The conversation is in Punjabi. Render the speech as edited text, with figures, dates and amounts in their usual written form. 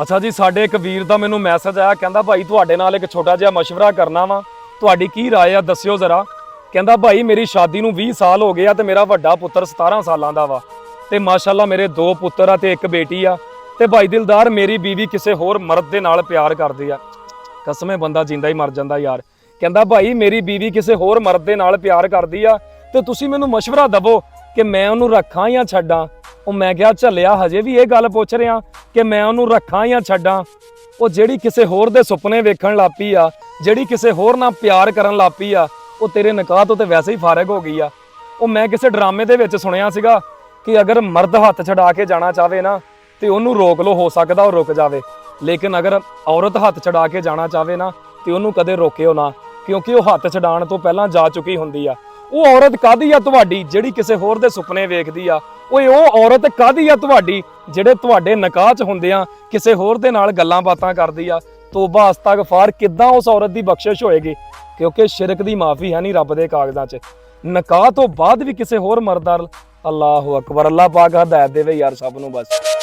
ਅੱਛਾ ਜੀ, ਸਾਡੇ ਇੱਕ ਵੀਰ ਦਾ ਮੈਨੂੰ ਮੈਸੇਜ ਆਇਆ, ਕਹਿੰਦਾ ਭਾਈ ਤੁਹਾਡੇ ਨਾਲ ਇੱਕ ਛੋਟਾ ਜਿਹਾ ਮਸ਼ਵਰਾ ਕਰਨਾ ਵਾ, ਤੁਹਾਡੀ ਕੀ ਰਾਏ ਆ ਦੱਸਿਓ ਜ਼ਰਾ। ਕਹਿੰਦਾ ਭਾਈ ਮੇਰੀ ਸ਼ਾਦੀ ਨੂੰ 20 ਸਾਲ ਹੋ ਗਏ ਆ ਤੇ ਮੇਰਾ ਵੱਡਾ ਪੁੱਤਰ 17 ਸਾਲਾਂ ਦਾ ਵਾ ਤੇ ਮਾਸ਼ਾਅੱਲਾ ਮੇਰੇ 2 ਪੁੱਤਰ ਆ ਤੇ ਇੱਕ ਬੇਟੀ ਆ ਤੇ ਭਾਈ ਦਿਲਦਾਰ ਮੇਰੀ ਬੀਵੀ ਕਿਸੇ ਹੋਰ ਮਰਦ ਦੇ ਨਾਲ ਪਿਆਰ ਕਰਦੀ ਆ। ਕਸਮੇ ਬੰਦਾ ਜਿੰਦਾ ਹੀ ਮਰ ਜਾਂਦਾ ਯਾਰ। ਕਹਿੰਦਾ ਭਾਈ ਮੇਰੀ ਬੀਵੀ ਕਿਸੇ ਹੋਰ ਮਰਦ ਦੇ ਨਾਲ ਪਿਆਰ ਕਰਦੀ ਆ ਤੇ ਤੁਸੀਂ ਮੈਨੂੰ ਮਸ਼ਵਰਾ ਦਵੋ ਕਿ ਮੈਂ ਉਹਨੂੰ ਰੱਖਾਂ ਜਾਂ ਛੱਡਾਂ। ਉਹ ਮੈਂ ਕਿਹਾ ਝੱਲਿਆ ਹਜੇ ਵੀ ਇਹ ਗੱਲ ਪੁੱਛ ਰਿਹਾ ਕਿ ਮੈਂ ਉਹਨੂੰ ਰੱਖਾਂ ਜਾਂ ਛੱਡਾਂ। ਉਹ ਜਿਹੜੀ ਕਿਸੇ ਹੋਰ ਦੇ ਸੁਪਨੇ ਵੇਖਣ ਲੱਪੀ ਆ, ਜਿਹੜੀ ਕਿਸੇ ਹੋਰ ਨਾਲ ਪਿਆਰ ਕਰਨ ਲੱਪੀ ਆ, ਉਹ ਤੇਰੇ ਨਿਕਾਹ ਤੋਂ ਤੇ ਵੈਸੇ ਹੀ ਫਾਰਗ ਹੋ ਗਈ ਆ। ਉਹ ਮੈਂ ਕਿਸੇ ਡਰਾਮੇ ਦੇ ਵਿੱਚ ਸੁਣਿਆ ਸੀਗਾ ਕਿ ਅਗਰ ਮਰਦ ਹੱਥ ਛਡਾ ਕੇ ਜਾਣਾ ਚਾਹਵੇ ਨਾ ਤੇ ਉਹਨੂੰ ਰੋਕ ਲਓ, ਹੋ ਸਕਦਾ ਉਹ ਰੁਕ ਜਾਵੇ, ਲੇਕਿਨ ਅਗਰ ਔਰਤ ਹੱਥ ਛਡਾ ਕੇ ਜਾਣਾ ਚਾਹਵੇ ਨਾ ਤੇ ਉਹਨੂੰ ਕਦੇ ਰੋਕਿਓ ਨਾ, ਕਿਉਂਕਿ ਉਹ ਹੱਥ ਛਡਾਉਣ ਤੋਂ ਪਹਿਲਾਂ ਜਾ ਚੁੱਕੀ ਹੁੰਦੀ ਆ। ਉਹ ਔਰਤ ਕਾਹਦੀ ਆ ਤੁਹਾਡੀ ਜਿਹੜੀ ਕਿਸੇ ਹੋਰ ਦੇ ਸੁਪਨੇ ਵੇਖਦੀ ਆ? ਓਏ ਉਹ ਔਰਤ ਕਾਹਦੀ ਆ ਤੁਹਾਡੀ ਜਿਹੜੇ ਤੁਹਾਡੇ ਨਿਕਾਹ 'ਚ ਹੁੰਦੇ ਆ ਕਿਸੇ ਹੋਰ ਦੇ ਨਾਲ ਗੱਲਾਂ ਬਾਤਾਂ ਕਰਦੀ ਆ? ਤੋਬਾ ਅਸਤਗਫਾਰ, ਕਿੱਦਾਂ ਉਸ ਔਰਤ ਦੀ ਬਖਸ਼ਿਸ਼ ਹੋਏਗੀ? ਕਿਉਂਕਿ ਸ਼ਿਰਕ ਦੀ ਮਾਫੀ ਹੈ ਨਹੀਂ ਰੱਬ ਦੇ ਕਾਗਜ਼ਾਂ 'ਚ। ਨਿਕਾਹ ਤੋਂ ਬਾਅਦ ਵੀ ਕਿਸੇ ਹੋਰ ਮਰਦ ਨਾਲ, ਅੱਲਾਹੁ ਅਕਬਰ। ਅੱਲਾਹ ਪਾਕ ਹਦਾਇਤ ਦੇਵੇ ਯਾਰ ਸਭ ਨੂੰ ਬਸ।